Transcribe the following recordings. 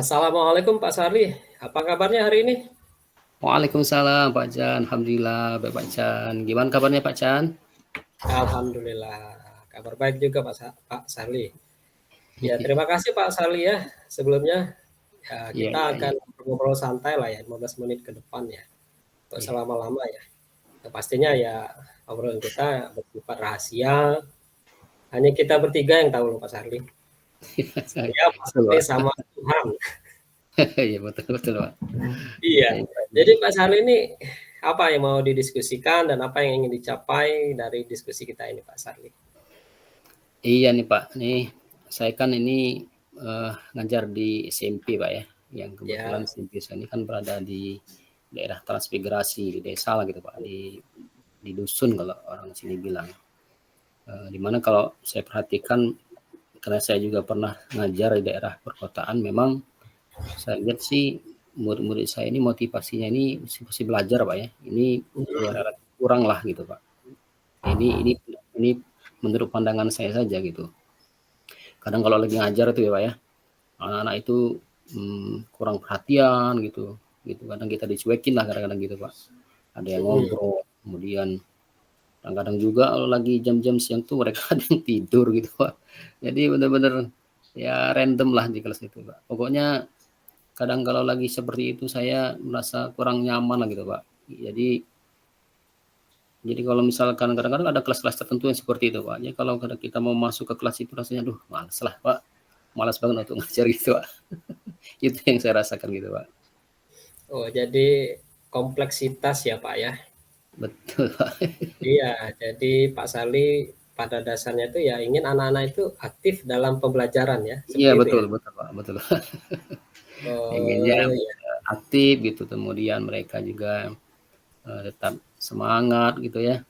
Assalamualaikum Pak Sarli, apa kabarnya hari ini? Waalaikumsalam Pak Chan, alhamdulillah baik Pak Chan. Gimana kabarnya Pak Chan? Alhamdulillah, kabar baik juga Pak Sarli. Ya, terima kasih Pak Sarli ya. Sebelumnya ya, Iya, kita iya, akan iya. ngobrol santai lah ya, 15 menit ke depan ya. Untuk Iya. selama-lama ya. Ya, pastinya ya obrolan kita bersifat rahasia. Hanya kita bertiga yang tahu loh Pak Sarli. Saya, Pak Betul Sarli Pak. sama Tuhan. Iya betul betul Pak. Iya. Iya, Jadi Pak Sarli ini apa yang mau didiskusikan dan apa yang ingin dicapai dari diskusi kita ini Pak Sarli? iya nih Pak, nih saya kan ini ngajar di SMP Pak ya, yang kebetulan Ya, SMP saya ini kan berada di daerah transmigrasi di desa lah gitu Pak, di dusun kalau orang sini bilang. Dimana kalau saya perhatikan karena saya juga pernah ngajar di daerah perkotaan, memang saya lihat sih murid-murid saya ini motivasinya ini masih belajar Pak ya. Ini ya relatif kurang lah gitu Pak. Ini menurut pandangan saya saja gitu. Kadang kalau lagi ngajar itu ya Pak ya, anak-anak itu kurang perhatian gitu. Gitu kadang kita dicuekin lah kadang-kadang gitu Pak. Ada yang ngobrol, kemudian kadang-kadang juga kalau lagi jam-jam siang tuh mereka ada yang tidur gitu Pak. Jadi benar-benar ya random lah di kelas itu Pak. Pokoknya kadang kalau lagi seperti itu saya merasa kurang nyaman lah gitu Pak. Jadi kalau misalkan kadang-kadang ada kelas-kelas tertentu yang seperti itu Pak. Jadi kalau kita mau masuk ke kelas itu rasanya aduh malas lah Pak. Malas banget untuk ngajar gitu Pak. Itu yang saya rasakan gitu Pak. oh jadi kompleksitas ya Pak ya. Betul Pak. Iya, jadi Pak Sali pada dasarnya itu ya ingin anak-anak itu aktif dalam pembelajaran ya, Iya seperti itu betul ya. betul Pak, betul. Pengennya Oh ya, aktif gitu, kemudian mereka juga tetap semangat gitu ya.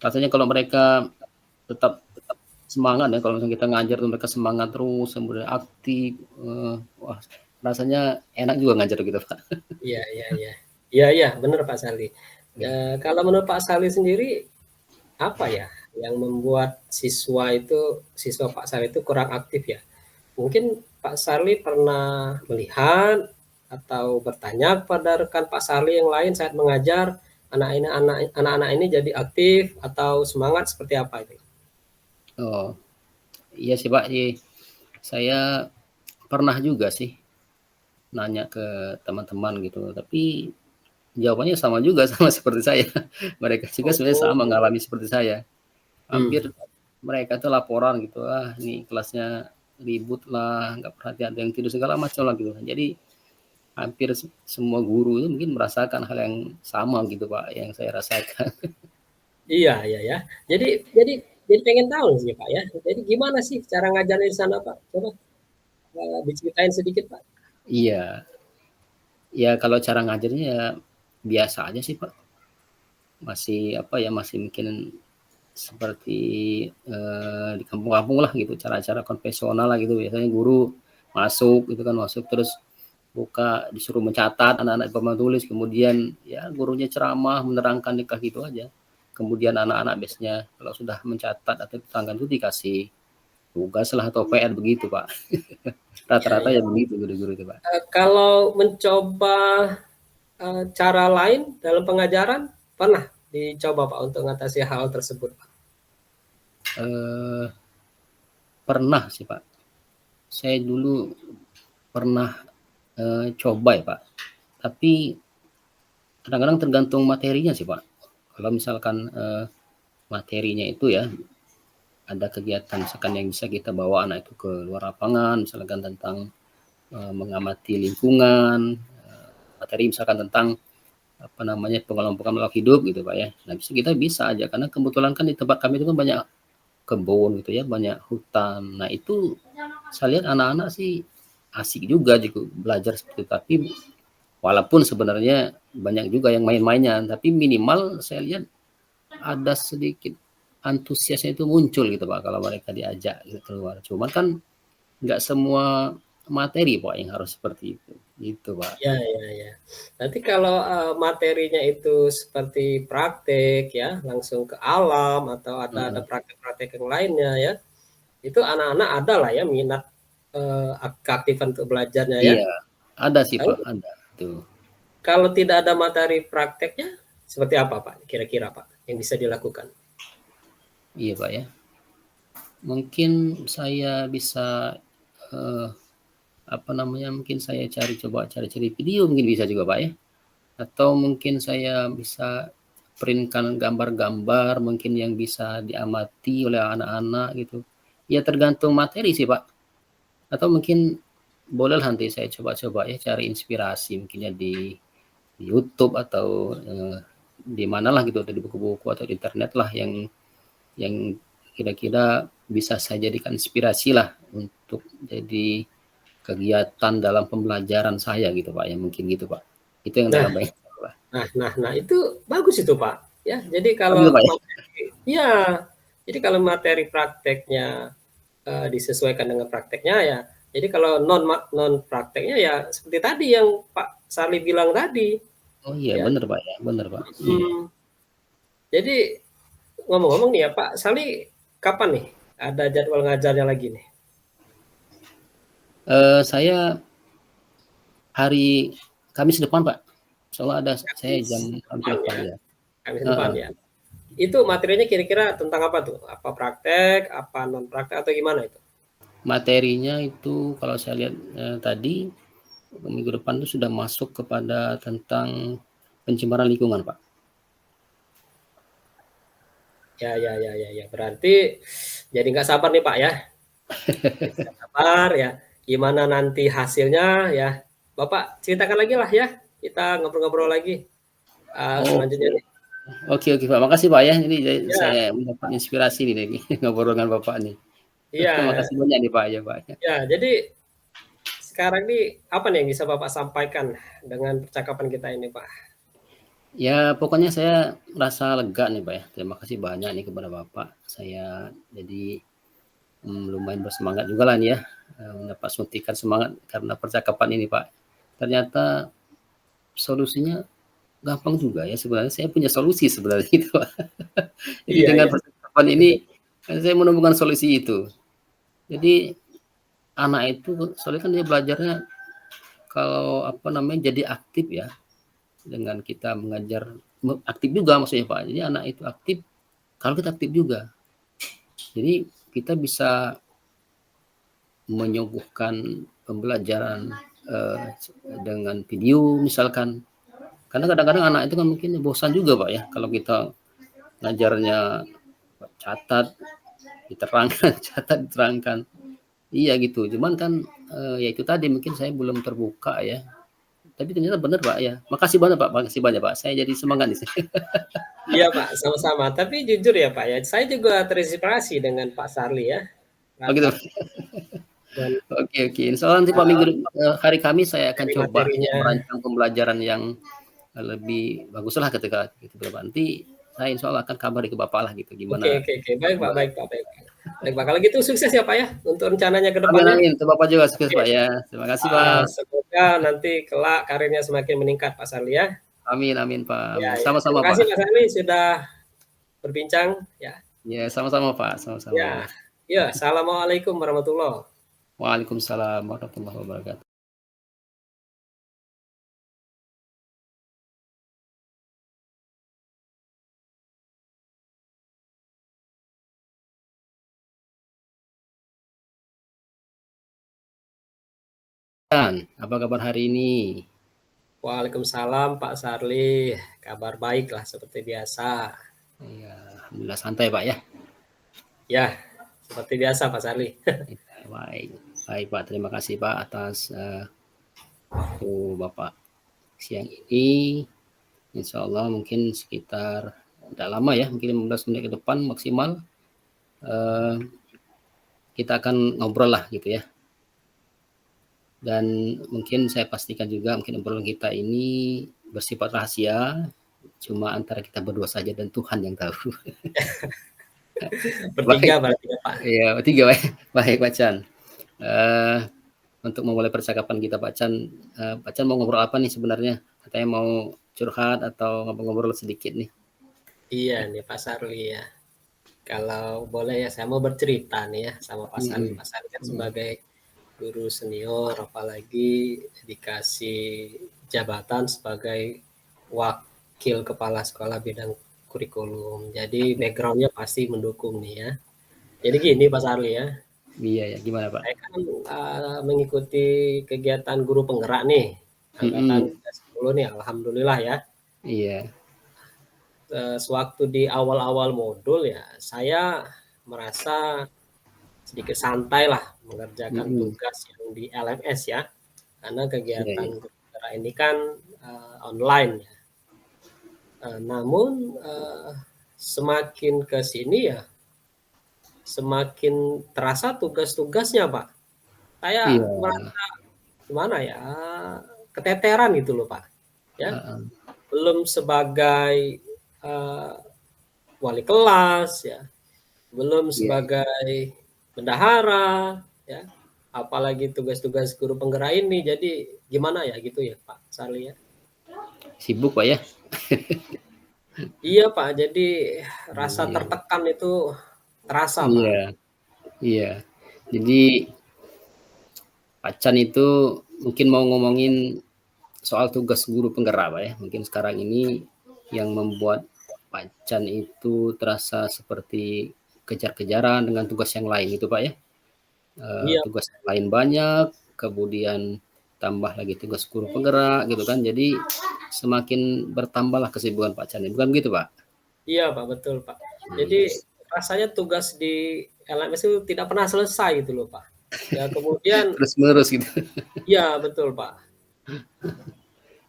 Rasanya kalau mereka tetap semangat ya, kalau misalnya kita ngajar tuh mereka semangat terus, kemudian aktif, wah rasanya enak juga ngajar gitu Pak. iya iya iya. Iya iya, benar Pak Sali. Ya. Kalau menurut Pak Sali sendiri apa ya yang membuat siswa Pak Sali itu kurang aktif ya? Mungkin Pak Sali pernah melihat atau bertanya kepada rekan Pak Sali yang lain saat mengajar anak-anak ini jadi aktif atau semangat seperti apa itu? Oh, iya sih Pak, saya pernah juga sih nanya ke teman-teman gitu, tapi jawabannya sama juga sama seperti saya. Mereka juga sebenarnya Oh, sama mengalami seperti saya. Hampir hmm. mereka tuh laporan gitu, ah ini kelasnya ribut lah, nggak perhatian, ada yang tidur segala macam lah gitu. Jadi hampir semua guru itu mungkin merasakan hal yang sama gitu Pak, yang saya rasakan. Iya iya ya. Jadi jadi jadi pengen tahu sih Pak ya. Jadi gimana sih cara ngajarnya di sana Pak? Coba diceritain sedikit Pak. Iya, ya kalau cara ngajarnya ya biasa aja sih Pak. Masih apa ya, masih mungkin seperti di kampung-kampung lah gitu, cara-cara konvensional lah gitu. Biasanya guru masuk gitu kan, masuk terus buka disuruh mencatat anak-anak papan tulis, kemudian ya gurunya ceramah menerangkan nikah gitu aja. Kemudian anak-anak biasanya kalau sudah mencatat atau terangkan itu dikasih tugas lah atau PR begitu Pak. Iya Rata-rata iya. ya begitu guru-guru itu Pak. Kalau mencoba cara lain dalam pengajaran pernah dicoba Pak untuk mengatasi hal tersebut Pak? Eh, Pernah sih Pak. Saya dulu pernah coba ya Pak. Tapi kadang-kadang tergantung materinya sih Pak. Kalau misalkan materinya itu ya ada kegiatan misalkan yang bisa kita bawa anak itu ke luar lapangan, misalkan tentang mengamati lingkungan, materi misalkan tentang apa namanya pengelompok makhluk hidup gitu Pak ya. Nah kita bisa aja karena kebetulan kan di tempat kami itu kan banyak kebun gitu ya, banyak hutan. Nah itu saya lihat anak-anak sih asik juga gitu belajar seperti itu. Tapi walaupun sebenarnya banyak juga yang main-mainnya, tapi minimal saya lihat ada sedikit antusiasnya itu muncul gitu Pak kalau mereka diajak gitu keluar. Cuman kan nggak semua materi Pak yang harus seperti itu. Gitu Pak. Ya ya ya. Nanti kalau materinya itu seperti praktek ya, langsung ke alam atau ada Heeh. praktek-praktek yang lainnya ya, itu anak-anak ada lah ya minat keaktifan untuk belajarnya ya. Iya, Ada sih Lalu Pak, ada tuh. kalau tidak ada materi prakteknya, seperti apa Pak kira-kira Pak yang bisa dilakukan? Iya Pak ya. Mungkin saya bisa apa namanya, mungkin saya coba cari-cari video mungkin bisa juga Pak ya. Atau mungkin saya bisa print-kan gambar-gambar mungkin yang bisa diamati oleh anak-anak gitu. Ya tergantung materi sih Pak. Atau mungkin bolehlah nanti saya coba-coba ya cari inspirasi mungkinnya di YouTube atau di manalah gitu, atau di buku-buku atau di internet lah yang kira-kira bisa saya jadikan inspirasi lah untuk jadi kegiatan dalam pembelajaran saya gitu Pak ya, mungkin gitu Pak. Itu yang Nah dalam bayangan saya Pak. nah, itu bagus itu Pak, ya. Jadi Oh gitu kalau Pak ya? materi iya, jadi kalau materi prakteknya, disesuaikan dengan prakteknya ya, jadi kalau non prakteknya ya seperti tadi yang Pak Sarli bilang tadi, Oh iya ya. bener Pak ya, bener Pak. Iya. Mhm. Jadi ngomong-ngomong nih ya Pak Sarli, kapan nih ada jadwal ngajarnya lagi nih? Saya hari Kamis depan Pak. Soalnya ada saya Kamis jam Kamis depan depan ya? ya. Kamis depan Heeh. ya? Itu materinya kira-kira tentang apa tuh? Apa praktek, apa non praktek atau gimana itu? Materinya itu kalau saya lihat tadi minggu depan itu sudah masuk kepada tentang pencemaran lingkungan Pak. Ya. Berarti jadi nggak sabar nih Pak ya. Jadi nggak sabar ya. Gimana nanti hasilnya ya? Bapak ceritakan lagi lah ya. Kita ngobrol-ngobrol lagi selanjutnya Oke. nih. Oke Pak, makasih Pak ya. Ini Ya, saya mendapat inspirasi nih dari ngobrol dengan Bapak nih. iya, Makasih banyak nih Pak ya Pak. ya. Jadi sekarang nih apa nih yang bisa Bapak sampaikan dengan percakapan kita ini Pak? Ya pokoknya saya merasa lega nih Pak ya. Terima kasih banyak nih kepada Bapak. Saya jadi lumayan bersemangat juga lah nih ya. Mendapat suntikan semangat karena percakapan ini Pak. Ternyata solusinya gampang juga ya sebenarnya. Saya punya solusi sebenarnya itu Pak. Jadi Iya, dengan iya. percakapan ini saya menemukan solusi itu. Jadi anak itu soalnya kan dia belajarnya kalau apa namanya jadi aktif ya dengan kita mengajar aktif juga maksudnya Pak. Jadi anak itu aktif kalau kita aktif juga. Jadi kita bisa menyuguhkan pembelajaran dengan video misalkan. Karena kadang-kadang anak itu kan mungkin bosan juga Pak ya kalau kita ngajarnya catat, diterangkan, catat, diterangkan. Iya gitu. Cuman kan ya itu tadi mungkin saya belum terbuka ya. Tapi ternyata benar Pak ya. Makasih banyak Pak, makasih banyak Pak. Saya jadi semangat nih. Iya Pak, sama-sama. Tapi jujur ya Pak ya, saya juga terinspirasi dengan Pak Sarli ya. Oh gitu. Dan Oke oke. Insya Allah nanti Pak minggu hari Kamis saya akan coba ya, materi-materinya. merancang pembelajaran yang lebih baguslah ketika gitu nanti saya insya Allah akan kabari ke Bapak lah gitu gimana. Oke. Baik Pak, baik Pak, baik. Baik Pak, kalau gitu sukses ya Pak ya untuk rencananya ke Amin depannya. amin. Untuk Bapak juga sukses Oke. Pak ya. Terima kasih Pak. Semoga nanti kelak karirnya semakin meningkat Pak Sarli ya. Amin amin Pak. Ya, Amin. ya. Terima Sama-sama kasih Pak. Pak Sarli sudah berbincang ya. Ya sama-sama Pak. Ya. Sama-sama. Ya, assalamualaikum warahmatullahi. Waalaikumsalam warahmatullahi wabarakatuh. Apa kabar hari ini? Waalaikumsalam Pak Sarli, kabar baik lah seperti biasa. Ya, alhamdulillah santai Pak ya. Ya, seperti biasa Pak Sarli. Baik, baik Pak. Terima kasih Pak atas waktu Bapak siang ini. Insya Allah mungkin sekitar tidak lama ya, mungkin 15 menit ke depan maksimal kita akan ngobrol lah gitu ya. Dan mungkin saya pastikan juga mungkin obrolan kita ini bersifat rahasia, cuma antara kita berdua saja dan Tuhan yang tahu. Bertiga Baik, berarti ya Pak. ya tiga baik, baik Pak Chan. Untuk memulai percakapan kita Pak Chan, Pak Chan mau ngobrol apa nih sebenarnya? Katanya mau curhat atau ngobrol-ngobrol sedikit nih? Iya nih Pak Sarli ya. Kalau boleh ya saya mau bercerita nih ya sama Pak Sarli. Pak Sarli kan sebagai guru senior, apalagi dikasih jabatan sebagai wakil kepala sekolah bidang kurikulum. Jadi background-nya pasti mendukung nih ya. Jadi gini Pak Sarli ya, Iya ya, gimana Pak? saya kan mengikuti kegiatan guru penggerak nih, angkatan Mm-mm. 10 nih, alhamdulillah ya. Iya, Sewaktu di awal-awal modul ya, saya merasa sedikit santai lah mengerjakan mm-mm. tugas yang di LMS ya, karena Iya, kegiatan iya. guru penggerak ini kan online ya. Namun semakin ke sini ya, semakin terasa tugas-tugasnya Pak. Saya Iya, merasa gimana ya, keteteran gitu loh Pak. Ya, heeh. belum sebagai uh, wali kelas ya, belum Iya, iya. sebagai bendahara ya, apalagi tugas-tugas guru penggerak ini. Jadi gimana ya gitu ya Pak Sarli ya. Sibuk Pak ya? Iya Pak, jadi rasa Iya, tertekan itu terasa Pak. iya, iya. Jadi Pacan itu mungkin mau ngomongin soal tugas guru penggerak Pak ya. Mungkin sekarang ini yang membuat Pacan itu terasa seperti kejar-kejaran dengan tugas yang lain gitu Pak ya. Iya, Tugas yang lain banyak, kemudian tambah lagi tugas guru penggerak gitu kan. Jadi semakin bertambahlah kesibukan Pak Chan. Bukan begitu Pak? iya Pak, betul Pak. Jadi Iya. rasanya tugas di LMS itu tidak pernah selesai gitu loh Pak. Ya kemudian, Terus menerus gitu. iya betul Pak.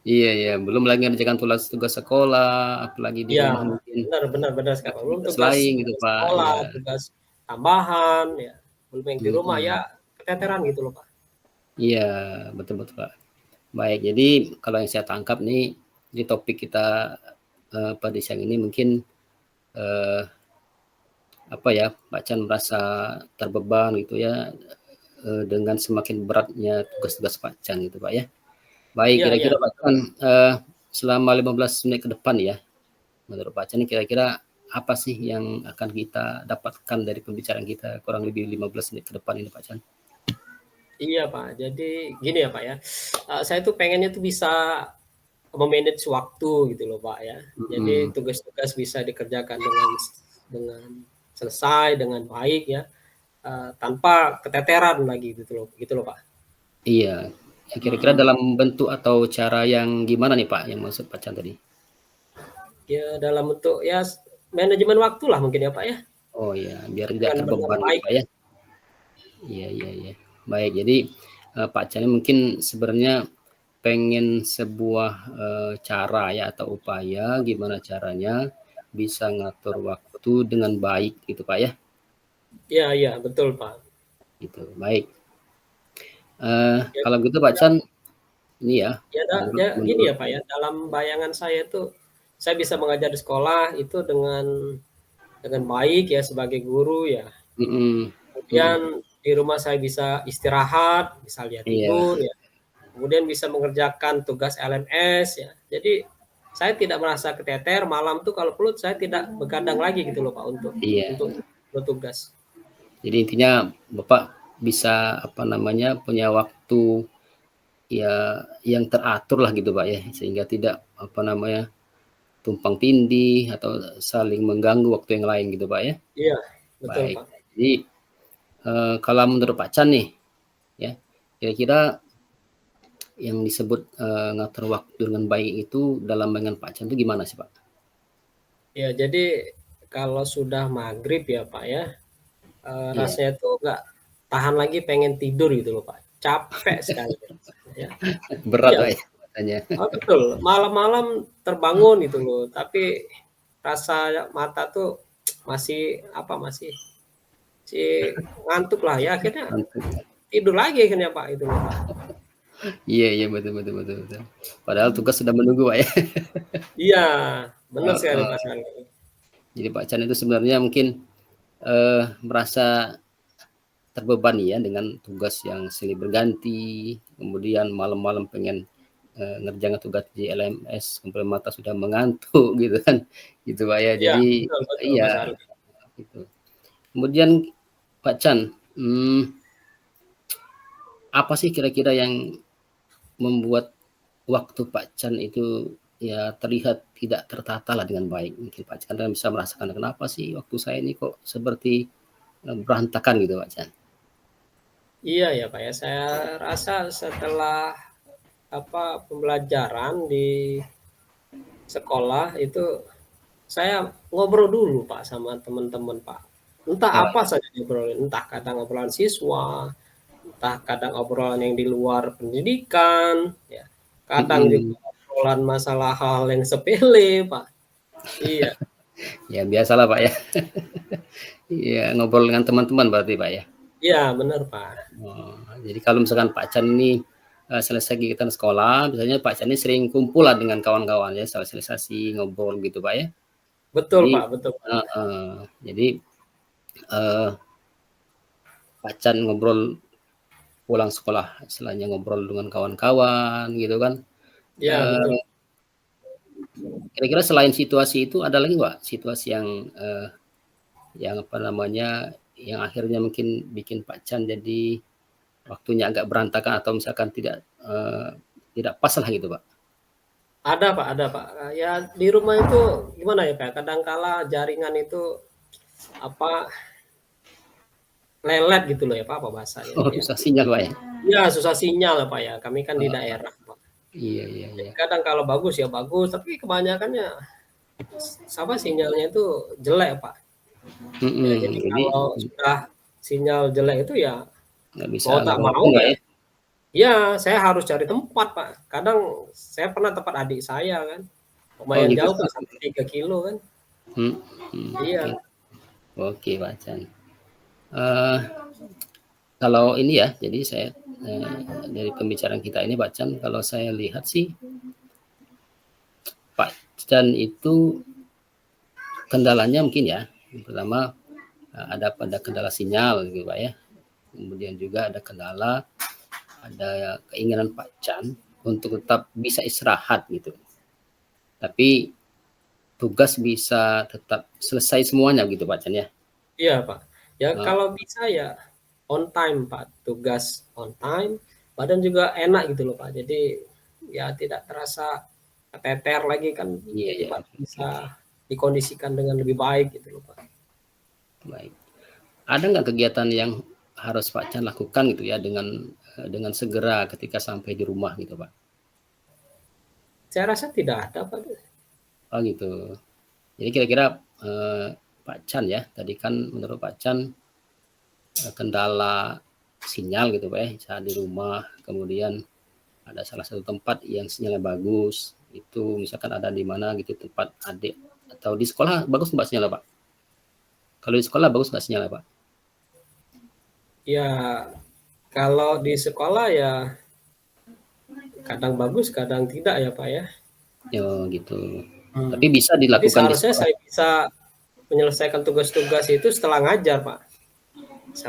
Iya iya, belum lagi ngerjakan tugas sekolah, apalagi di Iya, rumah mungkin benar benar benar sekali Pak. Belum aktivitas tugas lain gitu tugas Pak. sekolah, Iya. tugas tambahan, ya. Belum yang di rumah ya Mm-mm. keteteran gitu loh Pak. Iya, betul betul Pak. Baik, jadi kalau yang saya tangkap nih di topik kita pada siang ini mungkin eh, apa ya, Pak Chan merasa terbeban gitu ya dengan semakin beratnya tugas-tugas Pak Chan gitu Pak ya. Baik, Iya iya kira-kira Pak betul. Chan selama 15 menit ke depan ya, menurut Pak Chan kira-kira apa sih yang akan kita dapatkan dari pembicaraan kita kurang lebih 15 menit ke depan ini Pak Chan? Iya Pak. Jadi gini ya Pak ya. Saya tuh pengennya tuh bisa memanage waktu gitu loh Pak ya. Jadi Mm-mm. tugas-tugas bisa dikerjakan dengan selesai dengan baik ya, tanpa keteteran lagi gitu loh Pak. Iya, ya, kira-kira Mm-mm. dalam bentuk atau cara yang gimana nih Pak yang maksud Pak Chan tadi? Ya dalam bentuk ya manajemen waktu lah mungkin ya Pak ya, Oh ya, biar tidak dengan benar terbeban gitu baik. Pak ya. Iya iya iya. Baik, jadi Pak Chan mungkin sebenarnya pengen sebuah cara ya atau upaya gimana caranya bisa ngatur waktu dengan baik gitu Pak ya. Iya iya betul Pak. Gitu. Baik. Ya, Kalau gitu Pak Chan ini ya ya, menurut ya gini menurut ya Pak ya, dalam bayangan saya tuh saya bisa mengajar di sekolah itu dengan baik ya sebagai guru ya. mm, mm, Kemudian di rumah saya bisa istirahat, bisa lihat iya tidur ya. Kemudian bisa mengerjakan tugas LMS ya. Jadi saya tidak merasa keteter malam tuh kalau perlu saya tidak begadang lagi gitu loh Pak iya. untuk bertugas. Jadi intinya Bapak bisa apa namanya punya waktu ya yang teratur lah gitu Pak ya sehingga tidak apa namanya tumpang tindih atau saling mengganggu waktu yang lain gitu Pak ya. Iya, betul Baik. Pak. Jadi kalau menurut Pak Chan nih ya kira-kira yang disebut ngatur waktu dengan baik itu dalam bayangan Pak Chan itu gimana sih Pak? Ya, jadi kalau sudah maghrib ya Pak ya, Iya, rasanya tuh nggak tahan lagi pengen tidur gitu loh Pak. Capek sekali ya. berat Iya, Pak ya katanya. oh, betul. Malam-malam terbangun gitu loh, tapi rasa mata tuh masih apa masih ngantuk lah ya akhirnya tidur lagi akhirnya Pak itu loh Pak. Iya iya betul betul betul betul. Padahal tugas sudah menunggu Pak ya. Iya, benar sekali Pak Heeh. Sali. Jadi Pak Chan itu sebenarnya mungkin merasa terbebani ya dengan tugas yang silih berganti, kemudian malam-malam pengen ngerjain tugas di LMS, kemudian mata sudah mengantuk gitu kan, gitu Pak ya. Iya, Jadi betul betul iya Pak Sali. gitu. Kemudian Pak Chan, apa sih kira-kira yang membuat waktu Pak Chan itu ya terlihat tidak tertata lah dengan baik? Mungkin Pak Chan kan bisa merasakan, kenapa sih waktu saya ini kok seperti berantakan gitu Pak Chan? Iya ya Pak ya, saya rasa setelah pembelajaran di sekolah itu saya ngobrol dulu Pak sama teman-teman Pak. Entah Oh, apa saja diobrolin, entah kadang obrolan siswa, entah kadang obrolan yang di luar pendidikan, ya. Kadang juga mhm, obrolan masalah hal yang sepele Pak. Iya, ya biasalah Pak ya. Iya, ngobrol dengan teman-teman berarti Pak ya? iya benar Pak. Oh, jadi kalau misalkan Pak Chan ini, selesai kegiatan sekolah, biasanya Pak Chan ini sering kumpul lah dengan kawan-kawan ya, sosialisasi, ngobrol gitu Pak ya? Betul Jadi Pak, betul. heeh, jadi, eee, Pak Chan ngobrol pulang sekolah, istilahnya ngobrol dengan kawan-kawan gitu kan. Iya betul. Eee, Kira-kira selain situasi itu ada lagi Pak, situasi yang apa namanya, yang akhirnya mungkin bikin Pak Chan jadi waktunya agak berantakan atau misalkan tidak pas lah gitu, Pak? Ada Pak, ada Pak. Ya di rumah itu gimana ya Pak, kadang kala jaringan itu apa, lelet gitu loh ya Pak, apa bahasanya Oh, itu ya. susah sinyal, Pak, ya? Iya susah sinyal ya Pak ya, kami kan di Heeh, daerah Pak. iya iya Jadi iya. kadang kalau bagus ya bagus, tapi kebanyakannya sinyalnya itu jelek Pak. Ya Mhm, jadi jadi kalau sudah sinyal jelek itu ya nggak bisa mau tak mau ngapa-ngapain, Pak, ya, ya? iya saya harus cari tempat Pak. Kadang saya pernah tempat adik saya kan, Oh, lumayan gitu, jauh Pak, Pak? sampai 3 kilo kan. Oke. Iya, Oke, Pak Chan. Eee, Kalau ini ya, jadi saya, dari pembicaraan kita ini, Pak Chan, kalau saya lihat sih, Pak Chan itu kendalanya mungkin ya, yang pertama, ada kendala sinyal gitu, Pak, ya. Kemudian juga ada kendala, ada keinginan Pak Chan untuk tetap bisa istirahat gitu. Tapi tugas bisa tetap selesai semuanya gitu Pak Chan ya. iya Pak. Ya Nah, kalau bisa ya on time Pak, tugas on time, badan juga enak gitu loh Pak. Jadi ya tidak terasa keteter lagi kan, iya jadi iya, Pak oke oke bisa oke, dikondisikan dengan lebih baik gitu loh Pak. baik. Ada nggak kegiatan yang harus Pak Chan lakukan gitu ya dengan segera ketika sampai di rumah gitu Pak? Saya rasa tidak ada Pak. Oh gitu. Jadi kira-kira Pak Chan ya, tadi kan menurut Pak Chan kendala sinyal gitu Pak ya saat di rumah, kemudian ada salah satu tempat yang sinyalnya bagus, itu misalkan ada di mana gitu tempat adik atau di sekolah bagus nggak sinyalnya Pak? Kalau di sekolah bagus nggak sinyalnya Pak? Ya kalau di sekolah ya kadang bagus, kadang tidak ya Pak ya. Oh gitu. Hmm. Tapi bisa Jadi dilakukan di seharusnya sekolah. saya bisa menyelesaikan tugas-tugas itu setelah ngajar Pak.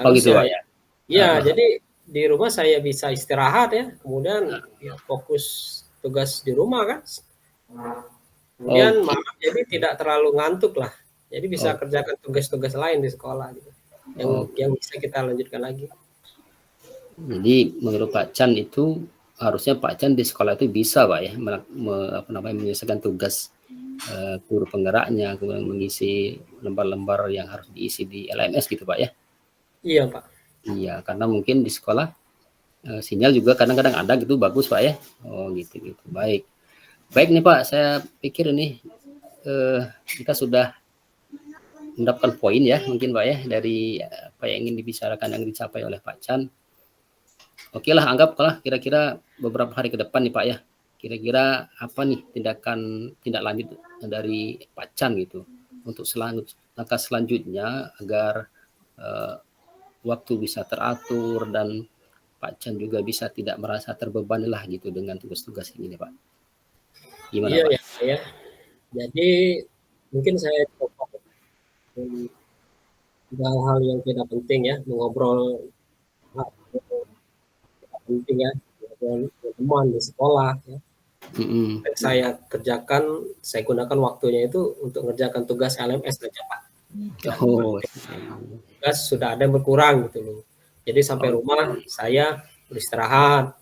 Oh gitu Seharusnya Pak ya. ya. Iya, Heeh. jadi di rumah saya bisa istirahat ya, kemudian ya fokus tugas di rumah kan. Kemudian Oke. malam jadi tidak terlalu ngantuk lah. Jadi bisa Oke. kerjakan tugas-tugas lain di sekolah gitu. Oke. Yang bisa kita lanjutkan lagi. Jadi menurut Pak Chan itu harusnya Pak Chan di sekolah itu bisa Pak ya apa namanya menyelesaikan tugas guru penggeraknya, kemudian mengisi lembar-lembar yang harus diisi di LMS gitu Pak ya. Iya, Pak. Iya, karena mungkin di sekolah sinyal juga kadang-kadang ada gitu bagus Pak ya. Oh gitu gitu. Baik. Baik nih Pak, saya pikir ini kita sudah mendapatkan poin ya mungkin Pak ya dari apa yang ingin dibicarakan yang dicapai oleh Pak Chan. Oke lah, anggaplah kira-kira beberapa hari ke depan nih Pak ya. Kira-kira apa nih tindak lanjut dari Pak Chan gitu untuk langkah selanjutnya agar eh, waktu bisa teratur dan Pak Chan juga bisa tidak merasa terbebani lah gitu dengan tugas-tugas ini Pak. Gimana Iya Pak? ya, Pak ya. Jadi mungkin saya coba hal-hal yang tidak penting ya, mengobrol hal yang tidak penting ya, mengobrol dengan teman di sekolah ya. Mm-mm. Yang saya kerjakan, saya gunakan waktunya itu untuk mengerjakan tugas LMS saja Pak. Oh, Tugas sudah ada yang berkurang gitu loh. Jadi sampai oh, rumah saya beristirahat,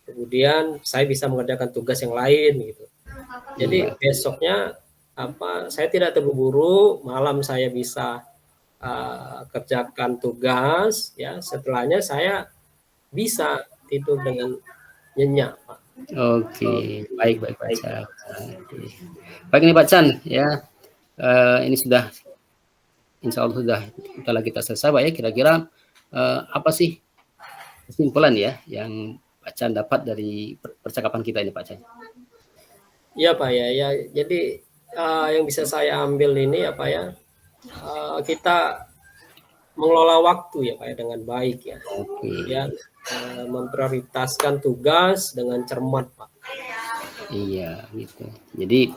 kemudian saya bisa mengerjakan tugas yang lain gitu. Jadi Iya. besoknya saya tidak terburu-buru, malam saya bisa kerjakan tugas, ya setelahnya saya bisa tidur dengan nyenyak, Pak. Oke, baik baik Pak Baik, Chan. Pak. Oke. Baik nih Pak Chan ya, ini sudah insya Allah sudah kita selesai Pak ya. Kira-kira apa sih kesimpulan ya yang Pak Chan dapat dari percakapan kita ini Pak Chan? Iya Pak ya, ya jadi yang bisa saya ambil ini apa ya, kita mengelola waktu ya Pak ya dengan baik ya. Oke. Kemudian memprioritaskan tugas dengan cermat Pak. Iya gitu. Jadi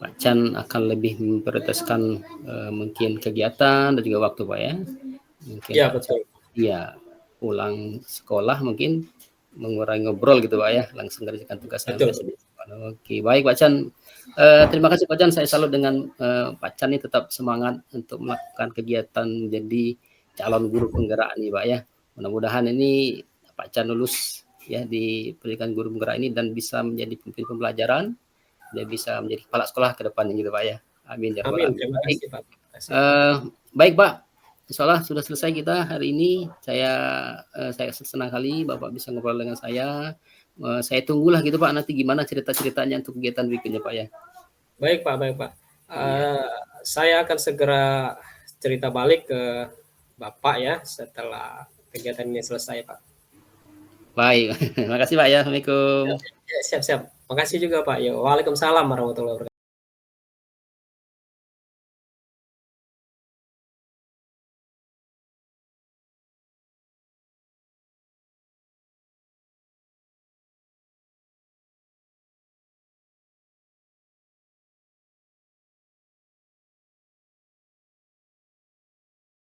Pak Chan akan lebih memprioritaskan mungkin kegiatan dan juga waktu Pak ya. Mungkin Iya Pak Chan betul. iya pulang sekolah mungkin mengurangi ngobrol gitu Pak ya, langsung kerjakan tugas yang Betul. lain. Oke, baik Pak Chan. Terima kasih Pak Chan, saya salut dengan Pak Chan ini tetap semangat untuk melakukan kegiatan jadi calon guru penggerak nih Pak ya. Mudah-mudahan ini Pak Chan lulus ya di pendidikan guru penggerak ini dan bisa menjadi pemimpin pembelajaran dan bisa menjadi kepala sekolah ke depannya gitu Pak ya. Amin ya rabbal Amin. alamin. Terima Baik. kasih Pak. Terima kasih. Baik Pak. Insyaallah sudah selesai kita hari ini. Saya senang kali Bapak bisa ngobrol dengan saya. Saya tunggulah gitu Pak nanti gimana cerita-ceritanya untuk kegiatan berikutnya Pak ya. Baik Pak, baik Pak. Iya. Saya akan segera cerita balik ke Bapak ya setelah kegiatan ini selesai Pak. Baik, makasih Pak ya. Assalamualaikum. Ya, siap-siap. Makasih juga Pak. Ya, waalaikumsalam warahmatullahi wabarakatuh.